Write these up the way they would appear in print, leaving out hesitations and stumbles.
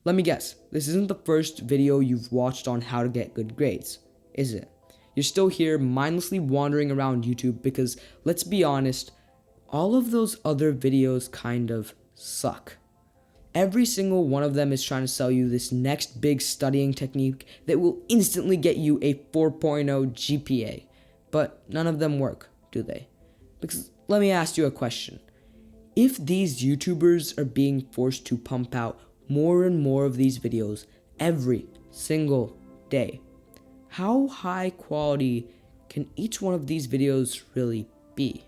Let me guess, this isn't the first video you've watched on how to get good grades, is it? You're still here mindlessly wandering around YouTube because, let's be honest, all of those other videos kind of suck. Every single one of them is trying to sell you this next big studying technique that will instantly get you a 4.0 GPA. But none of them work, do they? Because let me ask you a question. If these YouTubers are being forced to pump out more and more of these videos every single day, how high quality can each one of these videos really be?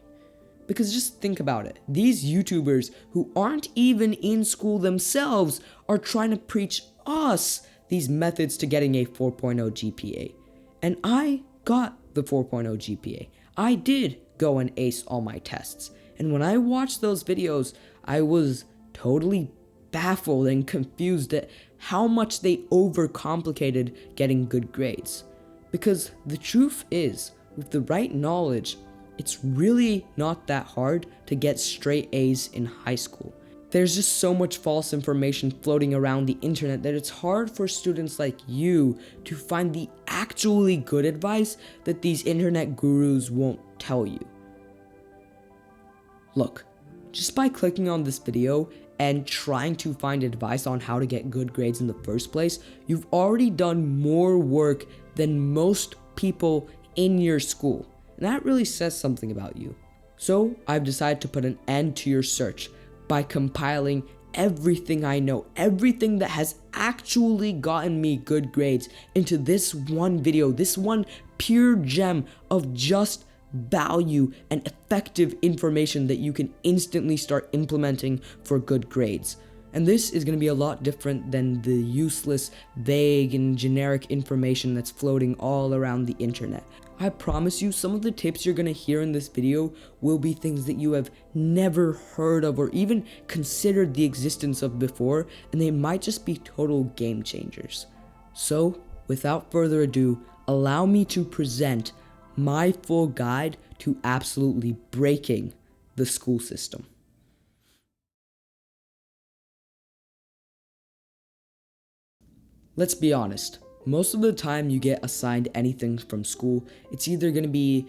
Because just think about it. These YouTubers who aren't even in school themselves are trying to preach us these methods to getting a 4.0 GPA. And I got the 4.0 GPA. I did go and ace all my tests. And when I watched those videos, I was totally baffled and confused at how much they overcomplicated getting good grades. Because the truth is, with the right knowledge, it's really not that hard to get straight A's in high school. There's just so much false information floating around the internet that it's hard for students like you to find the actually good advice that these internet gurus won't tell you. Look, just by clicking on this video and trying to find advice on how to get good grades in the first place, you've already done more work than most people in your school. And that really says something about you. So I've decided to put an end to your search by compiling everything I know, everything that has actually gotten me good grades into this one video, this one pure gem of just value and effective information that you can instantly start implementing for good grades. And this is going to be a lot different than the useless, vague, and generic information that's floating all around the internet. I promise you, some of the tips you're going to hear in this video will be things that you have never heard of or even considered the existence of before, and they might just be total game changers. So, without further ado, allow me to present my full guide to absolutely breaking the school system. Let's be honest. Most of the time you get assigned anything from school, it's either going to be,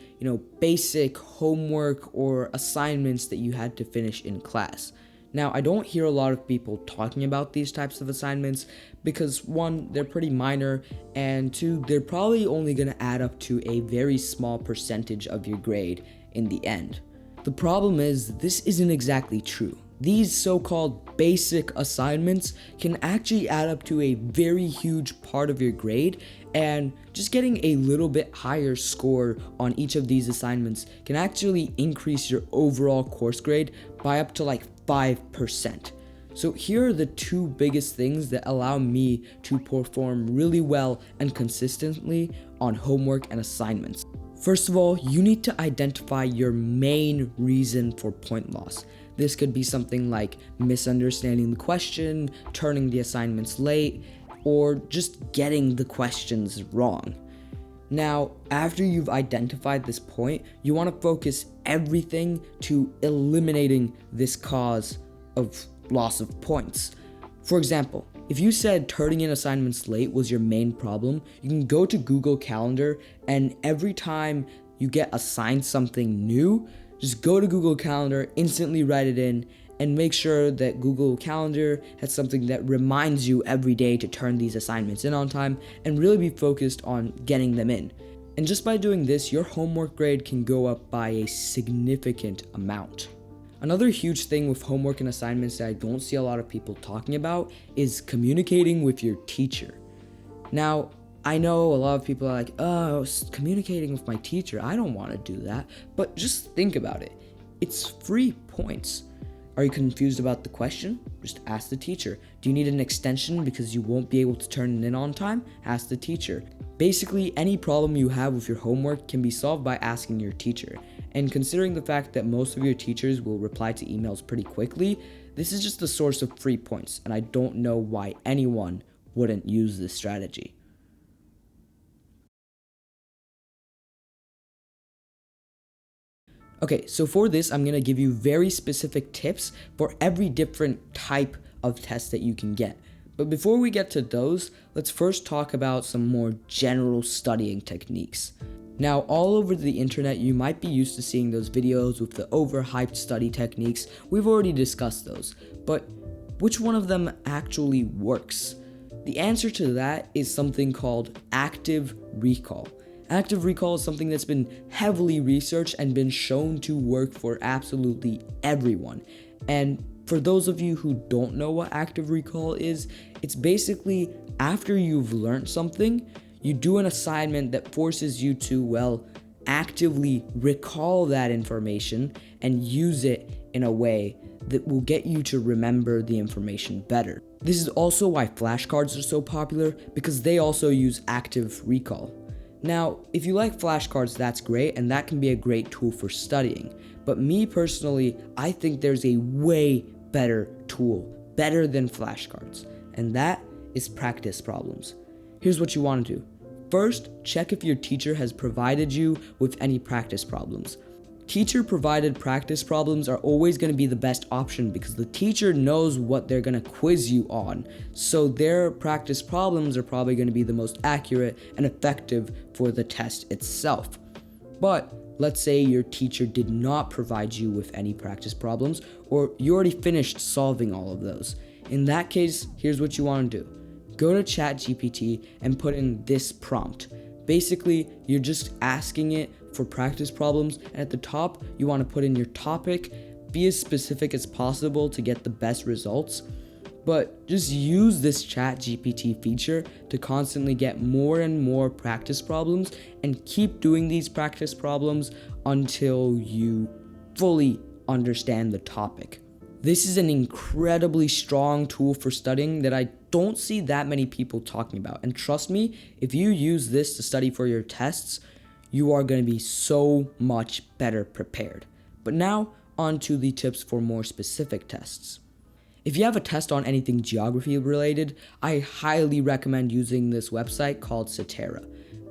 basic homework or assignments that you had to finish in class. Now, I don't hear a lot of people talking about these types of assignments because, one, they're pretty minor, and two, they're probably only going to add up to a very small percentage of your grade in the end. The problem is, this isn't exactly true. These so-called basic assignments can actually add up to a very huge part of your grade, and just getting a little bit higher score on each of these assignments can actually increase your overall course grade by up to like 5%. So here are the two biggest things that allow me to perform really well and consistently on homework and assignments. First of all, you need to identify your main reason for point loss. This could be something like misunderstanding the question, turning the assignments late, or just getting the questions wrong. Now, after you've identified this point, you want to focus everything to eliminating this cause of loss of points. For example, if you said turning in assignments late was your main problem, you can go to Google Calendar, and every time you get assigned something new, just go to Google Calendar, instantly write it in, and make sure that Google Calendar has something that reminds you every day to turn these assignments in on time and really be focused on getting them in. And just by doing this, your homework grade can go up by a significant amount. Another huge thing with homework and assignments that I don't see a lot of people talking about is communicating with your teacher. Now, I know a lot of people are like, oh, communicating with my teacher, I don't want to do that. But just think about it. It's free points. Are you confused about the question? Just ask the teacher. Do you need an extension because you won't be able to turn it in on time? Ask the teacher. Basically, any problem you have with your homework can be solved by asking your teacher. And considering the fact that most of your teachers will reply to emails pretty quickly, this is just a source of free points, and I don't know why anyone wouldn't use this strategy. Okay, so for this, I'm going to give you very specific tips for every different type of test that you can get. But before we get to those, let's first talk about some more general studying techniques. Now, all over the internet, you might be used to seeing those videos with the overhyped study techniques. We've already discussed those, but which one of them actually works? The answer to that is something called active recall. Active recall is something that's been heavily researched and been shown to work for absolutely everyone. And for those of you who don't know what active recall is, it's basically after you've learned something, you do an assignment that forces you to, well, actively recall that information and use it in a way that will get you to remember the information better. This is also why flashcards are so popular, because they also use active recall. Now, if you like flashcards, that's great, and that can be a great tool for studying. But me personally, I think there's a way better tool, better than flashcards, and that is practice problems. Here's what you want to do. First, check if your teacher has provided you with any practice problems. Teacher-provided practice problems are always going to be the best option because the teacher knows what they're going to quiz you on, so their practice problems are probably going to be the most accurate and effective for the test itself. But let's say your teacher did not provide you with any practice problems, or you already finished solving all of those. In that case, here's what you want to do. Go to ChatGPT and put in this prompt. Basically, you're just asking it for practice problems, and at the top, you want to put in your topic. Be as specific as possible to get the best results, but just use this ChatGPT feature to constantly get more and more practice problems, and keep doing these practice problems until you fully understand the topic. This is an incredibly strong tool for studying that I don't see that many people talking about. And trust me, if you use this to study for your tests, you are going to be so much better prepared. But now, on to the tips for more specific tests. If you have a test on anything geography related, I highly recommend using this website called Seterra.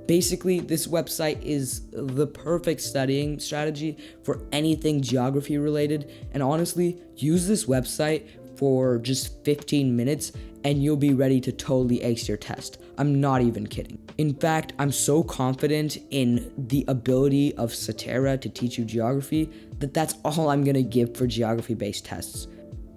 Basically, this website is the perfect studying strategy for anything geography related, and honestly, use this website for just 15 minutes and you'll be ready to totally ace your test. I'm not even kidding. In fact, I'm so confident in the ability of Seterra to teach you geography that that's all I'm gonna give for geography-based tests.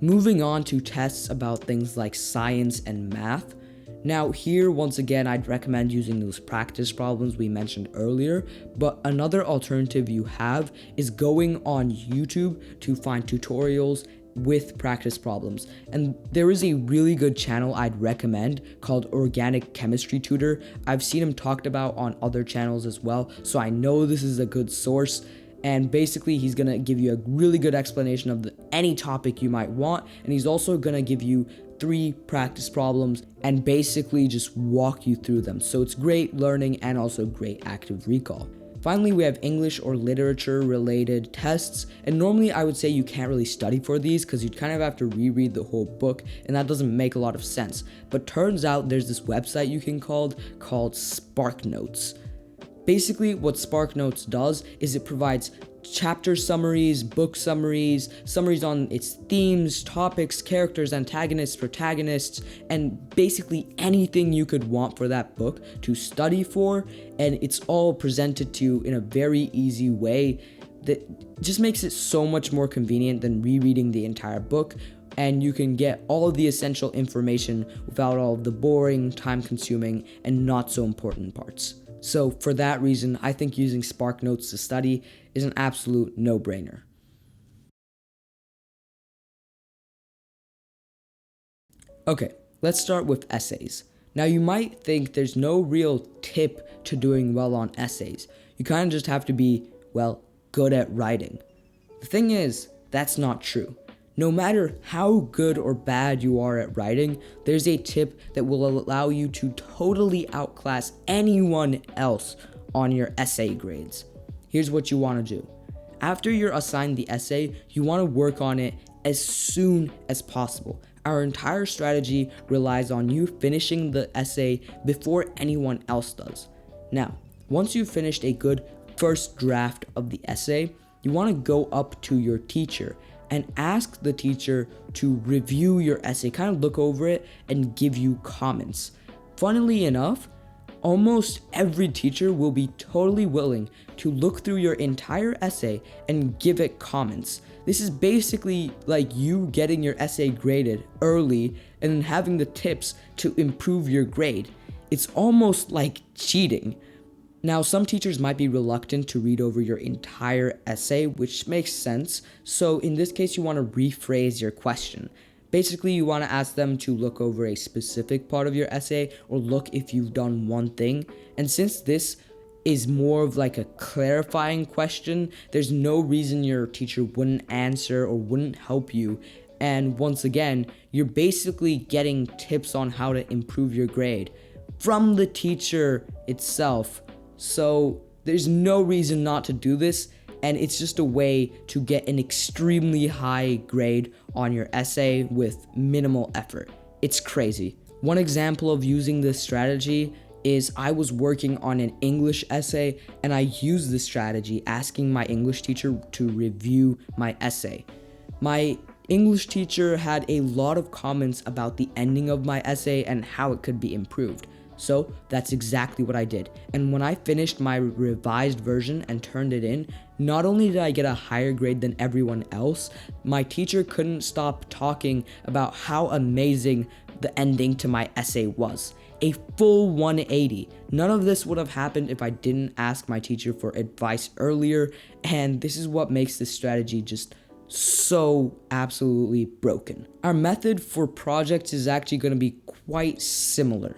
Moving on to tests about things like science and math. Now here, once again, I'd recommend using those practice problems we mentioned earlier, but another alternative you have is going on YouTube to find tutorials with practice problems. And there is a really good channel I'd recommend called Organic Chemistry Tutor. I've seen him talked about on other channels as well, so I know this is a good source. And basically, he's gonna give you a really good explanation of any topic you might want, and he's also gonna give you 3 practice problems and basically just walk you through them. So it's great learning and also great active recall. Finally, we have English or literature related tests, and normally I would say you can't really study for these because you'd kind of have to reread the whole book, and that doesn't make a lot of sense. But turns out there's this website you can called SparkNotes. Basically, what SparkNotes does is it provides chapter summaries, book summaries, summaries on its themes, topics, characters, antagonists, protagonists, and basically anything you could want for that book to study for, and it's all presented to you in a very easy way that just makes it so much more convenient than rereading the entire book, and you can get all of the essential information without all of the boring, time-consuming, and not so important parts. So for that reason, I think using SparkNotes to study is an absolute no-brainer. Okay, let's start with essays. Now you might think there's no real tip to doing well on essays. You kind of just have to be, well, good at writing. The thing is, that's not true. No matter how good or bad you are at writing, there's a tip that will allow you to totally outclass anyone else on your essay grades. Here's what you want to do. After you're assigned the essay, you want to work on it as soon as possible. Our entire strategy relies on you finishing the essay before anyone else does. Now, once you've finished a good first draft of the essay, you want to go up to your teacher and ask the teacher to review your essay, kind of look over it and give you comments. Funnily enough, almost every teacher will be totally willing to look through your entire essay and give it comments. This is basically like you getting your essay graded early and then having the tips to improve your grade. It's almost like cheating. Now, some teachers might be reluctant to read over your entire essay, which makes sense. So in this case, you want to rephrase your question. Basically, you want to ask them to look over a specific part of your essay or look if you've done one thing. And since this is more of like a clarifying question, there's no reason your teacher wouldn't answer or wouldn't help you. And once again, you're basically getting tips on how to improve your grade from the teacher itself. So there's no reason not to do this, and it's just a way to get an extremely high grade on your essay with minimal effort. It's crazy. One example of using this strategy is I was working on an English essay, and I used this strategy asking my English teacher to review my essay. My English teacher had a lot of comments about the ending of my essay and how it could be improved. So that's exactly what I did. And when I finished my revised version and turned it in, not only did I get a higher grade than everyone else, my teacher couldn't stop talking about how amazing the ending to my essay was. A full 180. None of this would have happened if I didn't ask my teacher for advice earlier, and this is what makes this strategy just so absolutely broken. Our method for projects is actually going to be quite similar.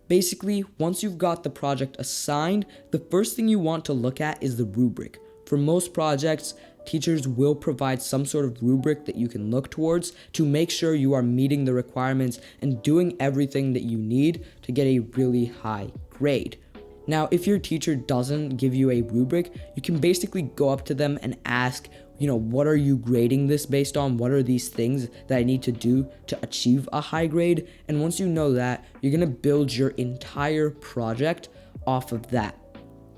Basically, once you've got the project assigned, the first thing you want to look at is the rubric. For most projects, teachers will provide some sort of rubric that you can look towards to make sure you are meeting the requirements and doing everything that you need to get a really high grade. Now, if your teacher doesn't give you a rubric, you can basically go up to them and ask, what are you grading this based on? What are these things that I need to do to achieve a high grade? And once you know that, you're gonna build your entire project off of that.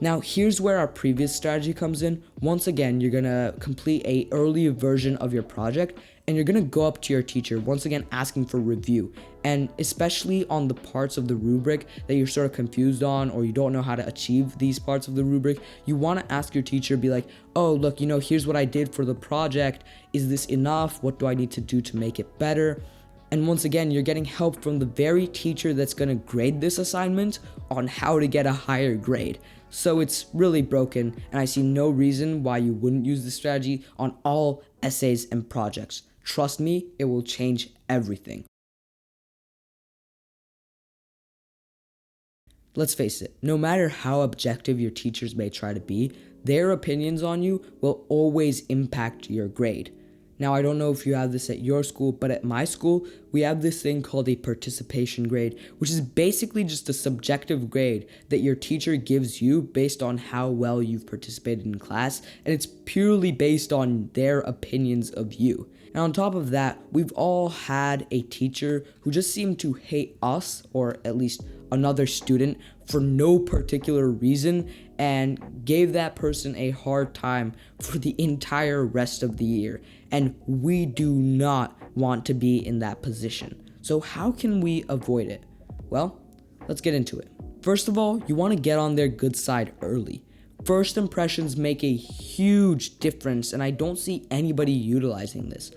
Now, here's where our previous strategy comes in. Once again, you're gonna complete an early version of your project, and you're gonna go up to your teacher, once again asking for review. And especially on the parts of the rubric that you're sort of confused on, or you don't know how to achieve these parts of the rubric, you wanna ask your teacher, be like, oh, look, here's what I did for the project. Is this enough? What do I need to do to make it better? And once again, you're getting help from the very teacher that's gonna grade this assignment on how to get a higher grade. So it's really broken, and I see no reason why you wouldn't use this strategy on all essays and projects. Trust me, it will change everything. Let's face it, no matter how objective your teachers may try to be, their opinions on you will always impact your grade. Now, I don't know if you have this at your school, but at my school, we have this thing called a participation grade, which is basically just a subjective grade that your teacher gives you based on how well you've participated in class, and it's purely based on their opinions of you. And on top of that, we've all had a teacher who just seemed to hate us, or at least another student, for no particular reason, and gave that person a hard time for the entire rest of the year. And we do not want to be in that position. So how can we avoid it? Well, let's get into it. First of all, you want to get on their good side early. First impressions make a huge difference, and I don't see anybody utilizing this.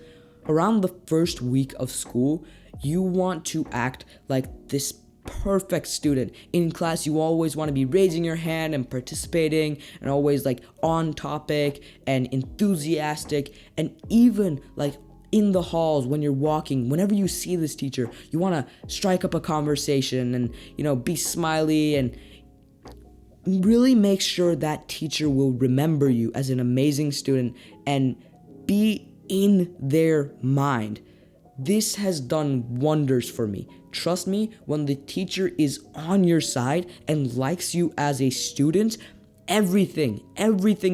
Around the first week of school, you want to act like this perfect student. In class, you always want to be raising your hand and participating and always on topic and enthusiastic, and even in the halls when you're walking, whenever you see this teacher, you want to strike up a conversation and be smiley and really make sure that teacher will remember you as an amazing student and be in their mind. This has done wonders for me. Trust me, when the teacher is on your side and likes you as a student, everything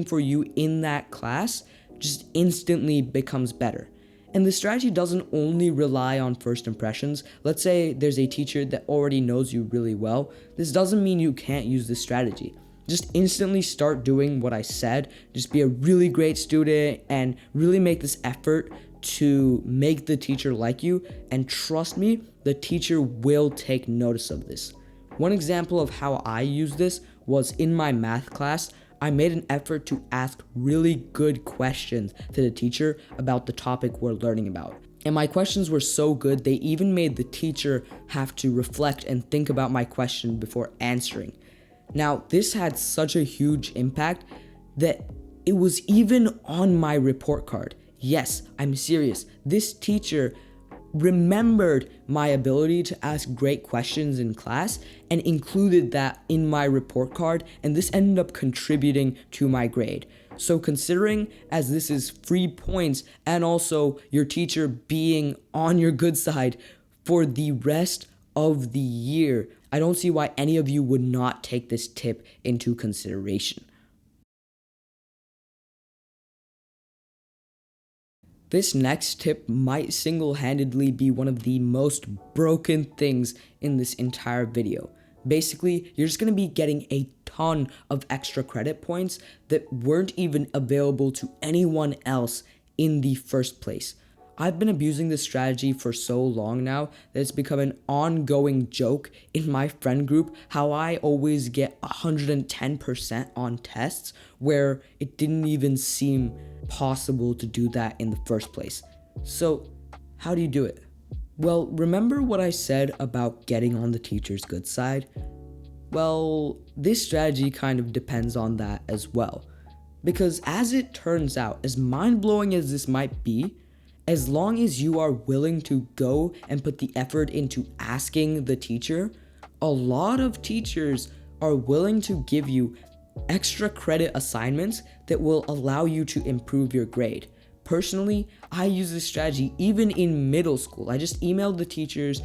for you in that class just instantly becomes better. And the strategy doesn't only rely on first impressions. Let's say there's a teacher that already knows you really well. This doesn't mean you can't use this strategy. just instantly start doing what I said. Just be a really great student and really make this effort to make the teacher like you. And trust me, the teacher will take notice of this. One example of how I use this was in my math class. I made an effort to ask really good questions to the teacher about the topic we're learning about. And my questions were so good, they even made the teacher have to reflect and think about my question before answering. Now, this had such a huge impact that it was even on my report card. Yes, I'm serious. This teacher remembered my ability to ask great questions in class and included that in my report card, and this ended up contributing to my grade. So considering as this is free points and also your teacher being on your good side for the rest of the year, I don't see why any of you would not take this tip into consideration. This next tip might single-handedly be one of the most broken things in this entire video. Basically, you're just going to be getting a ton of extra credit points that weren't even available to anyone else in the first place. I've been abusing this strategy for so long now that it's become an ongoing joke in my friend group how I always get 110% on tests where it didn't even seem possible to do that in the first place. So, how do you do it? Well, remember what I said about getting on the teacher's good side? Well, this strategy kind of depends on that as well. Because as it turns out, as mind-blowing as this might be, as long as you are willing to go and put the effort into asking the teacher, a lot of teachers are willing to give you extra credit assignments that will allow you to improve your grade. Personally, I use this strategy even in middle school. I just emailed the teachers,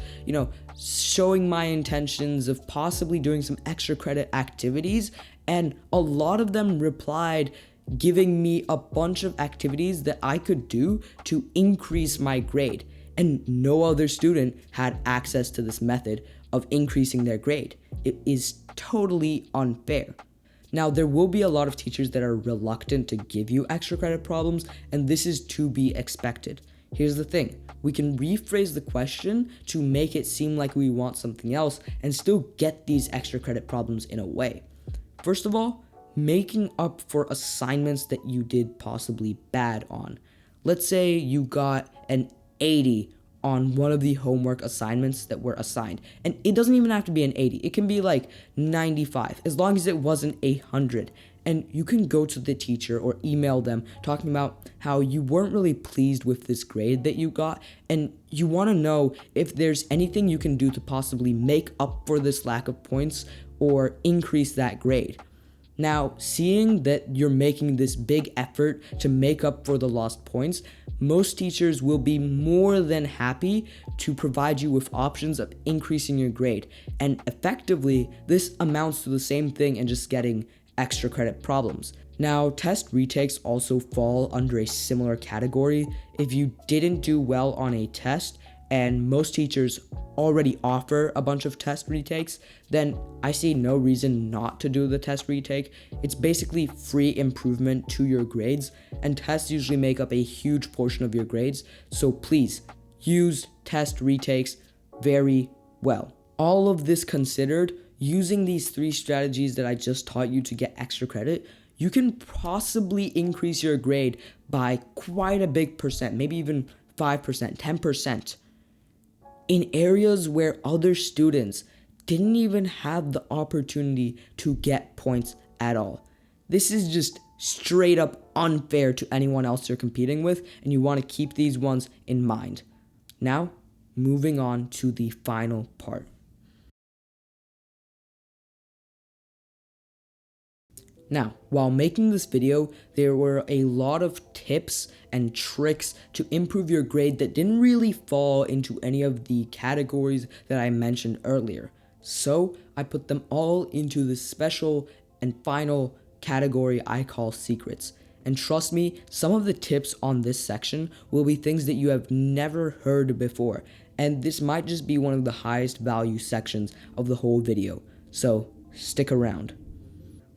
showing my intentions of possibly doing some extra credit activities, and a lot of them replied giving me a bunch of activities that I could do to increase my grade. And no other student had access to this method of increasing their grade. It is totally unfair. Now, there will be a lot of teachers that are reluctant to give you extra credit problems, and this is to be expected. Here's the thing. We can rephrase the question to make it seem like we want something else and still get these extra credit problems in a way. First of all, making up for assignments that you did possibly bad on. Let's say you got an 80 on one of the homework assignments that were assigned. And it doesn't even have to be an 80. It can be like 95, as long as it wasn't 100. And you can go to the teacher or email them talking about how you weren't really pleased with this grade that you got, and you want to know if there's anything you can do to possibly make up for this lack of points or increase that grade. Now, seeing that you're making this big effort to make up for the lost points, most teachers will be more than happy to provide you with options of increasing your grade. And effectively, this amounts to the same thing and just getting extra credit problems. Now, test retakes also fall under a similar category. If you didn't do well on a test, and most teachers already offer a bunch of test retakes, then I see no reason not to do the test retake. It's basically free improvement to your grades, and tests usually make up a huge portion of your grades, so please use test retakes very well. All of this considered, using these 3 strategies that I just taught you to get extra credit, you can possibly increase your grade by quite a big percent, maybe even 5%, 10%. In areas where other students didn't even have the opportunity to get points at all. This is just straight up unfair to anyone else you're competing with, and you want to keep these ones in mind. Now, moving on to the final part. Now, while making this video, there were a lot of tips and tricks to improve your grade that didn't really fall into any of the categories that I mentioned earlier. So, I put them all into this special and final category I call secrets. And trust me, some of the tips on this section will be things that you have never heard before, and this might just be one of the highest value sections of the whole video. So, stick around.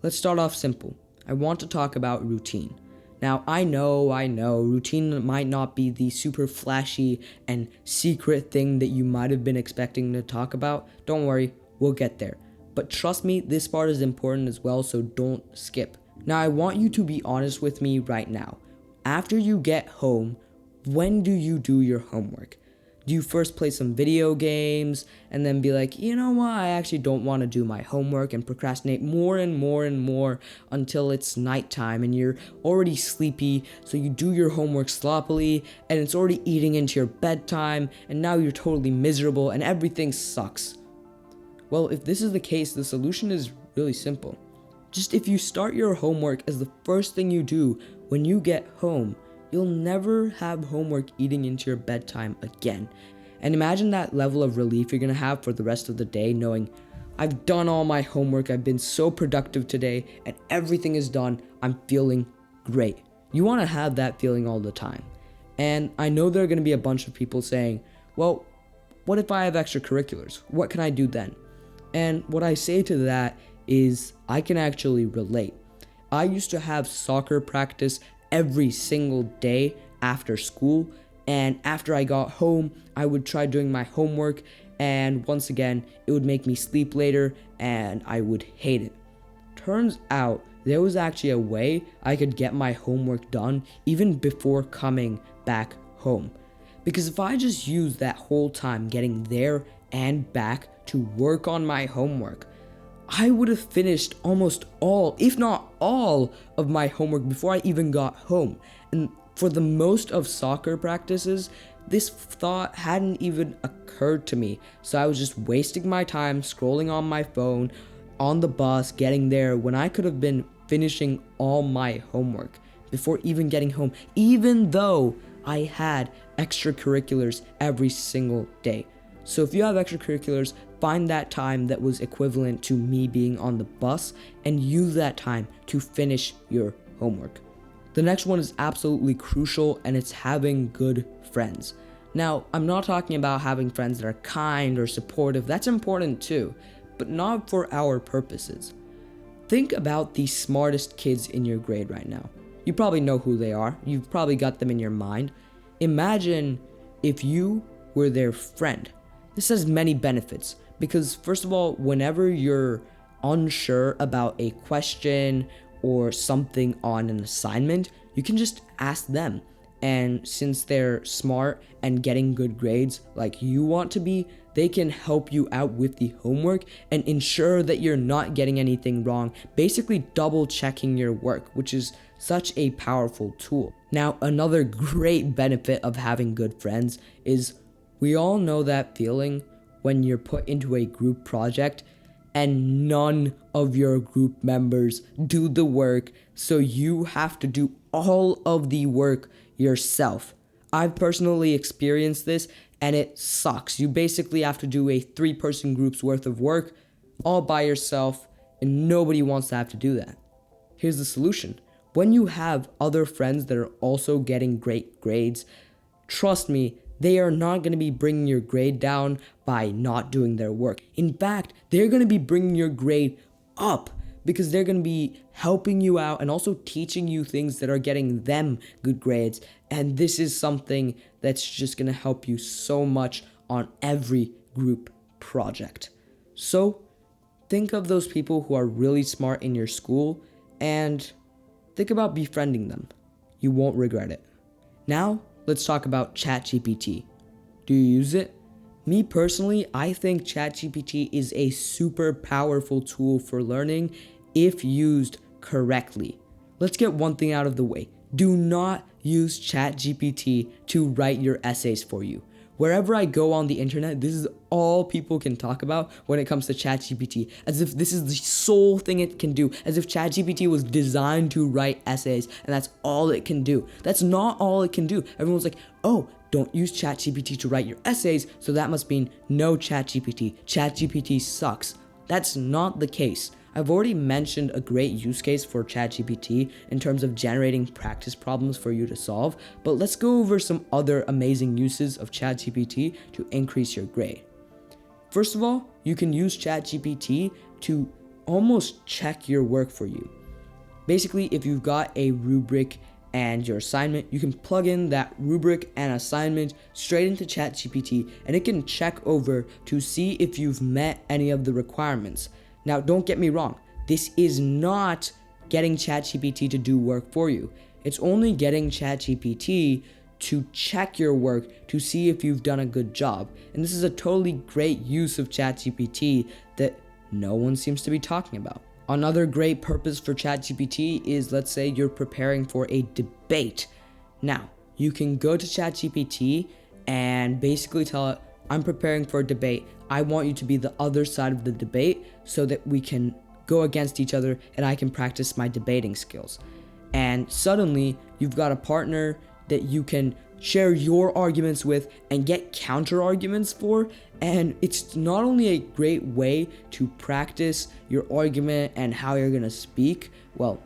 let's start off simple. I want to talk about routine. Now, I know, routine might not be the super flashy and secret thing that you might have been expecting to talk about. Don't worry, we'll get there. But trust me, this part is important as well, so don't skip. Now, I want you to be honest with me right now. After you get home, when do you do your homework? Do you first play some video games and then be like, you know what, I actually don't want to do my homework, and procrastinate more and more and more until it's nighttime and you're already sleepy, so you do your homework sloppily and it's already eating into your bedtime and now you're totally miserable and everything sucks? Well, if this is the case, the solution is really simple. Just if you start your homework as the first thing you do when you get home, you'll never have homework eating into your bedtime again. And imagine that level of relief you're gonna have for the rest of the day, knowing I've done all my homework, I've been so productive today, and everything is done, I'm feeling great. You wanna have that feeling all the time. And I know there are gonna be a bunch of people saying, well, what if I have extracurriculars? What can I do then? And what I say to that is I can actually relate. I used to have soccer practice every single day after school, and after I got home, I would try doing my homework, and once again, it would make me sleep later, and I would hate it. Turns out, there was actually a way I could get my homework done even before coming back home. Because if I just used that whole time getting there and back to work on my homework, I would have finished almost all, if not all, of my homework before I even got home. And for the most of soccer practices, this thought hadn't even occurred to me. So I was just wasting my time scrolling on my phone, on the bus, getting there, when I could have been finishing all my homework before even getting home, even though I had extracurriculars every single day. So if you have extracurriculars, find that time that was equivalent to me being on the bus and use that time to finish your homework. The next one is absolutely crucial, and it's having good friends. Now, I'm not talking about having friends that are kind or supportive. That's important too, but not for our purposes. Think about the smartest kids in your grade right now. You probably know who they are. You've probably got them in your mind. Imagine if you were their friend. This has many benefits because, first of all, whenever you're unsure about a question or something on an assignment, you can just ask them. And since they're smart and getting good grades like you want to be, they can help you out with the homework and ensure that you're not getting anything wrong, basically double checking your work, which is such a powerful tool. Now, another great benefit of having good friends is we all know that feeling when you're put into a group project and none of your group members do the work, so you have to do all of the work yourself. I've personally experienced this, and it sucks. You basically have to do a 3-person group's worth of work all by yourself, and nobody wants to have to do that. Here's the solution. When you have other friends that are also getting great grades, trust me, they are not going to be bringing your grade down by not doing their work. In fact, they're going to be bringing your grade up because they're going to be helping you out and also teaching you things that are getting them good grades. And this is something that's just going to help you so much on every group project. So think of those people who are really smart in your school and think about befriending them. You won't regret it. Now, let's talk about ChatGPT. Do you use it? Me personally, I think ChatGPT is a super powerful tool for learning if used correctly. Let's get one thing out of the way. Do not use ChatGPT to write your essays for you. Wherever I go on the internet, this is all people can talk about when it comes to ChatGPT, as if this is the sole thing it can do, as if ChatGPT was designed to write essays and that's all it can do. That's not all it can do. Everyone's like, oh, don't use ChatGPT to write your essays, so that must mean no ChatGPT. ChatGPT sucks. That's not the case. I've already mentioned a great use case for ChatGPT in terms of generating practice problems for you to solve, but let's go over some other amazing uses of ChatGPT to increase your grade. First of all, you can use ChatGPT to almost check your work for you. Basically, if you've got a rubric and your assignment, you can plug in that rubric and assignment straight into ChatGPT, and it can check over to see if you've met any of the requirements. Now, don't get me wrong, this is not getting ChatGPT to do work for you. It's only getting ChatGPT to check your work to see if you've done a good job. And this is a totally great use of ChatGPT that no one seems to be talking about. Another great purpose for ChatGPT is, let's say you're preparing for a debate. Now, you can go to ChatGPT and basically tell it, I'm preparing for a debate. I want you to be the other side of the debate so that we can go against each other and I can practice my debating skills. And suddenly, you've got a partner that you can share your arguments with and get counter arguments for. And it's not only a great way to practice your argument and how you're gonna speak, well,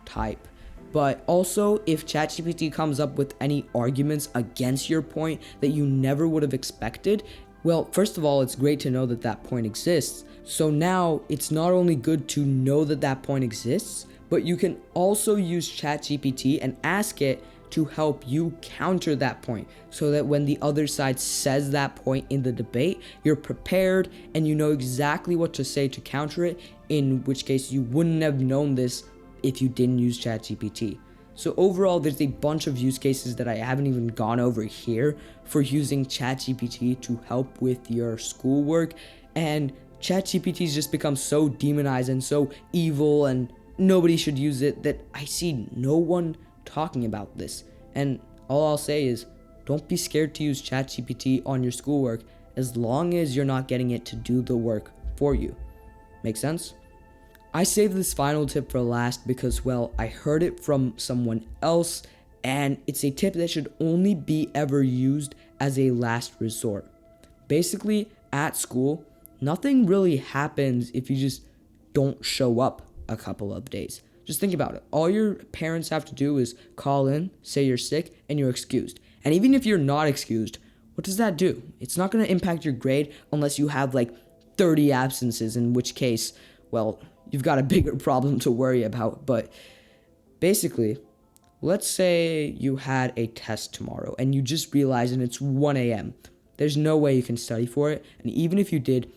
type, but also if ChatGPT comes up with any arguments against your point that you never would have expected, well, first of all, it's great to know that that point exists. So now it's not only good to know that that point exists, but you can also use ChatGPT and ask it to help you counter that point so that when the other side says that point in the debate, you're prepared and you know exactly what to say to counter it, in which case you wouldn't have known this if you didn't use ChatGPT. So overall, there's a bunch of use cases that I haven't even gone over here for using ChatGPT to help with your schoolwork, and ChatGPT's just become so demonized and so evil and nobody should use it that I see no one talking about this. And all I'll say is, don't be scared to use ChatGPT on your schoolwork as long as you're not getting it to do the work for you. Make sense? I saved this final tip for last because, well, I heard it from someone else, and it's a tip that should only be ever used as a last resort. Basically, at school, nothing really happens if you just don't show up a couple of days. Just think about it. All your parents have to do is call in, say you're sick, and you're excused. And even if you're not excused, what does that do? It's not going to impact your grade unless you have like 30 absences, in which case, well, you've got a bigger problem to worry about. But basically, let's say you had a test tomorrow and you just realized and it's 1 a.m. There's no way you can study for it. And even if you did,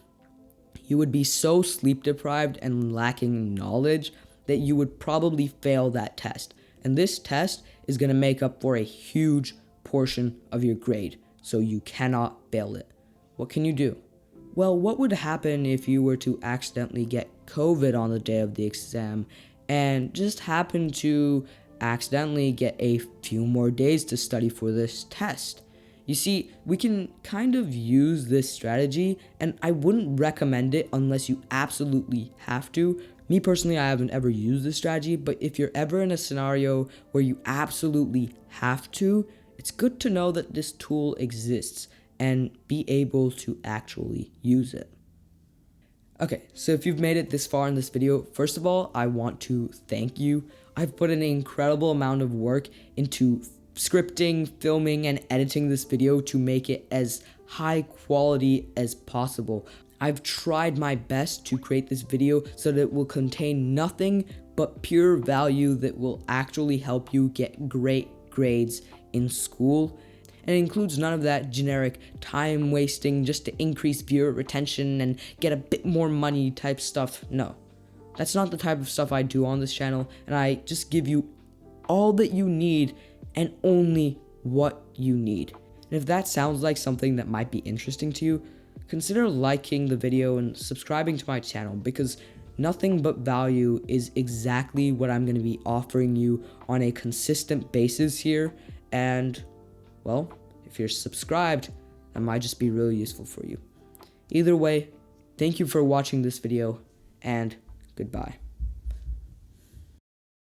you would be so sleep deprived and lacking knowledge that you would probably fail that test. And this test is going to make up for a huge portion of your grade, so you cannot fail it. What can you do? Well, what would happen if you were to accidentally get COVID on the day of the exam and just happen to accidentally get a few more days to study for this test? You see, we can kind of use this strategy, and I wouldn't recommend it unless you absolutely have to. Me personally, I haven't ever used this strategy, but if you're ever in a scenario where you absolutely have to, it's good to know that this tool exists and be able to actually use it. Okay, so if you've made it this far in this video, first of all, I want to thank you. I've put an incredible amount of work into scripting, filming, and editing this video to make it as high quality as possible. I've tried my best to create this video so that it will contain nothing but pure value that will actually help you get great grades in school. And it includes none of that generic time wasting just to increase viewer retention and get a bit more money type stuff. No, that's not the type of stuff I do on this channel, and I just give you all that you need and only what you need. And if that sounds like something that might be interesting to you, consider liking the video and subscribing to my channel, because nothing but value is exactly what I'm going to be offering you on a consistent basis here. And, well, if you're subscribed, that might just be really useful for you. Either way, thank you for watching this video, and goodbye.